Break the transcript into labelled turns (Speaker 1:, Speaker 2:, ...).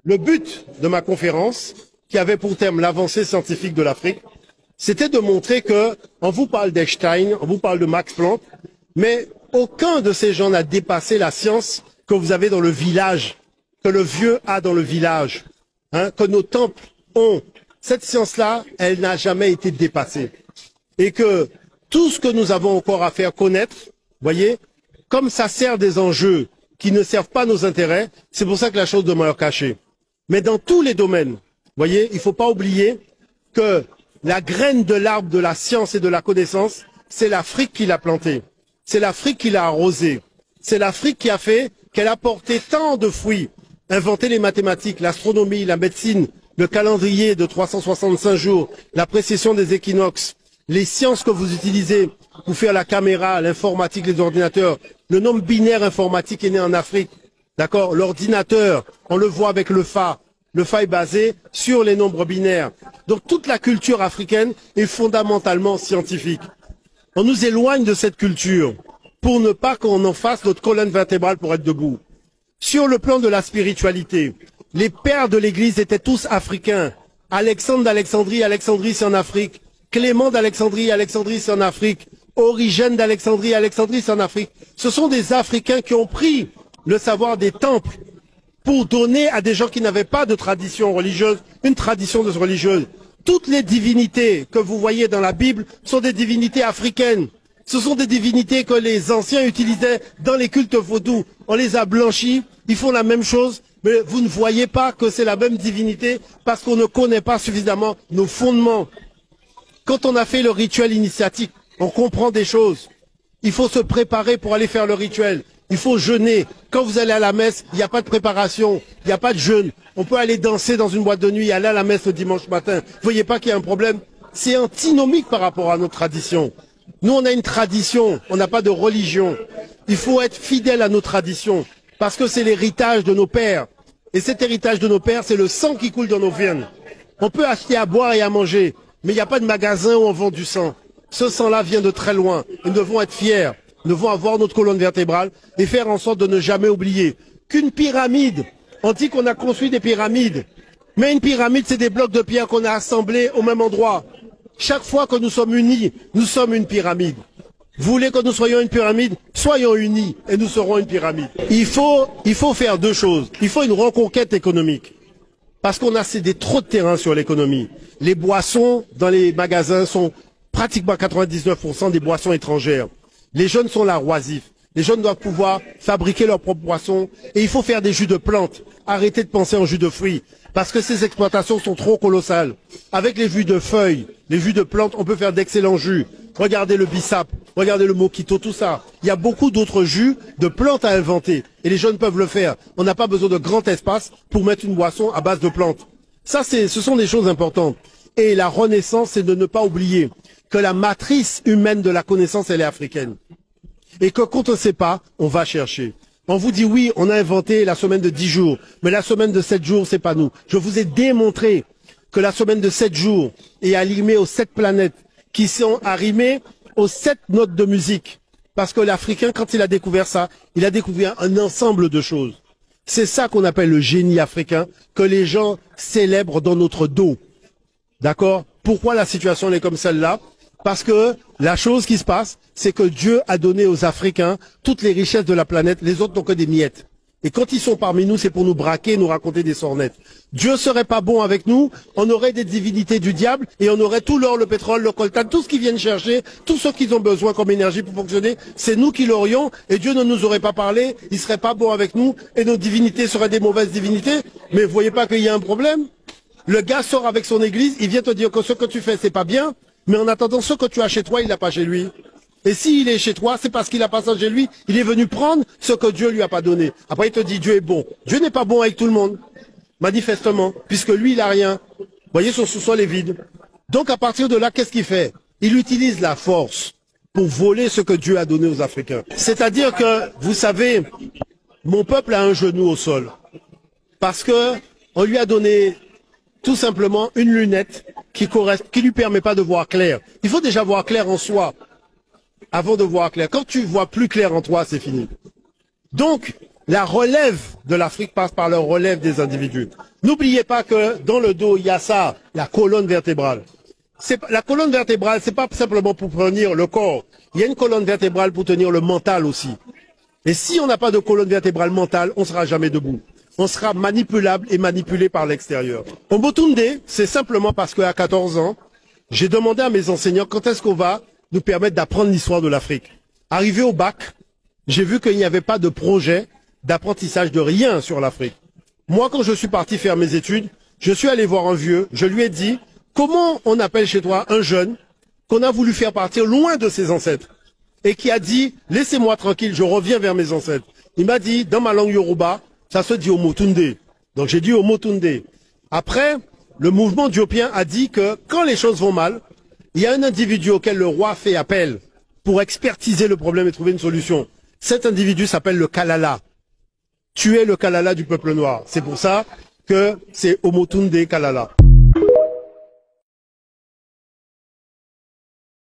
Speaker 1: Le but de ma conférence, qui avait pour thème l'avancée scientifique de l'Afrique, c'était de montrer que, on vous parle d'Einstein, on vous parle de Max Planck, mais aucun de ces gens n'a dépassé la science que vous avez dans le village, que le vieux a dans le village, que nos temples ont. Cette science-là, elle n'a jamais été dépassée. Et que tout ce que nous avons encore à faire connaître, voyez, comme ça sert des enjeux qui ne servent pas nos intérêts, c'est pour ça que la chose demeure cachée. Mais dans tous les domaines, voyez, il ne faut pas oublier que la graine de l'arbre de la science et de la connaissance, c'est l'Afrique qui l'a plantée. C'est l'Afrique qui l'a arrosée. C'est l'Afrique qui a fait qu'elle a porté tant de fruits. Inventé les mathématiques, l'astronomie, la médecine, le calendrier de 365 jours, la précision des équinoxes, les sciences que vous utilisez pour faire la caméra, l'informatique, les ordinateurs. Le nombre binaire informatique est né en Afrique. D'accord? L'ordinateur, on le voit avec le Fa. Le Fa est basé sur les nombres binaires. Donc toute la culture africaine est fondamentalement scientifique. On nous éloigne de cette culture pour ne pas qu'on en fasse notre colonne vertébrale pour être debout. Sur le plan de la spiritualité, les pères de l'Église étaient tous africains. Alexandre d'Alexandrie, Alexandrie c'est en Afrique. Clément d'Alexandrie, Alexandrie c'est en Afrique. Origène d'Alexandrie, Alexandrie c'est en Afrique. Ce sont des Africains qui ont pris le savoir des temples pour donner à des gens qui n'avaient pas de tradition religieuse, une tradition religieuse. Toutes les divinités que vous voyez dans la Bible sont des divinités africaines. Ce sont des divinités que les anciens utilisaient dans les cultes vaudous. On les a blanchis, ils font la même chose, mais vous ne voyez pas que c'est la même divinité parce qu'on ne connaît pas suffisamment nos fondements. Quand on a fait le rituel initiatique, on comprend des choses. Il faut se préparer pour aller faire le rituel. Il faut jeûner. Quand vous allez à la messe, il n'y a pas de préparation, il n'y a pas de jeûne. On peut aller danser dans une boîte de nuit et aller à la messe le dimanche matin. Vous voyez pas qu'il y a un problème? C'est antinomique par rapport à notre tradition. Nous, on a une tradition, on n'a pas de religion. Il faut être fidèle à nos traditions, parce que c'est l'héritage de nos pères. Et cet héritage de nos pères, c'est le sang qui coule dans nos veines. On peut acheter à boire et à manger, mais il n'y a pas de magasin où on vend du sang. Ce sang-là vient de très loin. Nous devons être fiers. Nous devons avoir notre colonne vertébrale et faire en sorte de ne jamais oublier qu'une pyramide, on dit qu'on a construit des pyramides, mais une pyramide, c'est des blocs de pierre qu'on a assemblés au même endroit. Chaque fois que nous sommes unis, nous sommes une pyramide. Vous voulez que nous soyons une pyramide? Soyons unis et nous serons une pyramide. Il faut faire deux choses. Il faut une reconquête économique. Parce qu'on a cédé trop de terrain sur l'économie. Les boissons dans les magasins sont pratiquement 99% des boissons étrangères. Les jeunes sont là oisifs. Les jeunes doivent pouvoir fabriquer leurs propres boissons. Et il faut faire des jus de plantes. Arrêtez de penser en jus de fruits. Parce que ces exploitations sont trop colossales. Avec les jus de feuilles, les jus de plantes, on peut faire d'excellents jus. Regardez le bissap, regardez le mojito, tout ça. Il y a beaucoup d'autres jus de plantes à inventer. Et les jeunes peuvent le faire. On n'a pas besoin de grand espace pour mettre une boisson à base de plantes. Ça, ce sont des choses importantes. Et la renaissance, c'est de ne pas oublier que la matrice humaine de la connaissance, elle est africaine. Et que quand on ne sait pas, on va chercher. On vous dit oui, on a inventé la semaine de 10 jours, mais la semaine de 7 jours, c'est pas nous. Je vous ai démontré que la semaine de 7 jours est arrimée aux 7 planètes, qui sont arrimées aux 7 notes de musique. Parce que l'Africain, quand il a découvert ça, il a découvert un ensemble de choses. C'est ça qu'on appelle le génie africain, que les gens célèbrent dans notre dos. D'accord? Pourquoi la situation est comme celle-là? Parce que la chose qui se passe, c'est que Dieu a donné aux Africains toutes les richesses de la planète, les autres n'ont que des miettes. Et quand ils sont parmi nous, c'est pour nous braquer, nous raconter des sornettes. Dieu serait pas bon avec nous, on aurait des divinités du diable, et on aurait tout l'or, le pétrole, le coltan, tout ce qu'ils viennent chercher, tout ce qu'ils ont besoin comme énergie pour fonctionner, c'est nous qui l'aurions, et Dieu ne nous aurait pas parlé, il serait pas bon avec nous, et nos divinités seraient des mauvaises divinités. Mais vous voyez pas qu'il y a un problème? Le gars sort avec son église, il vient te dire que ce que tu fais, c'est pas bien, mais en attendant, ce que tu as chez toi, il l'a pas chez lui. Et s'il est chez toi, c'est parce qu'il a pas ça chez lui, il est venu prendre ce que Dieu lui a pas donné. Après, il te dit, Dieu est bon. Dieu n'est pas bon avec tout le monde, manifestement, puisque lui, il a rien. Vous voyez, son sous-sol est vide. Donc, à partir de là, qu'est-ce qu'il fait? Il utilise la force pour voler ce que Dieu a donné aux Africains. C'est-à-dire que, vous savez, mon peuple a un genou au sol. Parce que, on lui a donné tout simplement une lunette qui lui permet pas de voir clair. Il faut déjà voir clair en soi avant de voir clair. Quand tu vois plus clair en toi, c'est fini. Donc, la relève de l'Afrique passe par la relève des individus. N'oubliez pas que dans le dos, il y a ça, la colonne vertébrale. La colonne vertébrale, c'est pas simplement pour tenir le corps. Il y a une colonne vertébrale pour tenir le mental aussi. Et si on n'a pas de colonne vertébrale mentale, on sera jamais debout. On sera manipulable et manipulé par l'extérieur. Omotunde, c'est simplement parce qu'à 14 ans, j'ai demandé à mes enseignants quand est-ce qu'on va nous permettre d'apprendre l'histoire de l'Afrique. Arrivé au bac, j'ai vu qu'il n'y avait pas de projet d'apprentissage de rien sur l'Afrique. Moi, quand je suis parti faire mes études, je suis allé voir un vieux, je lui ai dit, comment on appelle chez toi un jeune qu'on a voulu faire partir loin de ses ancêtres et qui a dit, laissez-moi tranquille, je reviens vers mes ancêtres. Il m'a dit, dans ma langue Yoruba, ça se dit Omotunde. Donc j'ai dit Omotunde. Après, le mouvement diopien a dit que quand les choses vont mal, il y a un individu auquel le roi fait appel pour expertiser le problème et trouver une solution. Cet individu s'appelle le Kalala. Tu es le Kalala du peuple noir. C'est pour ça que c'est Omotunde Kalala.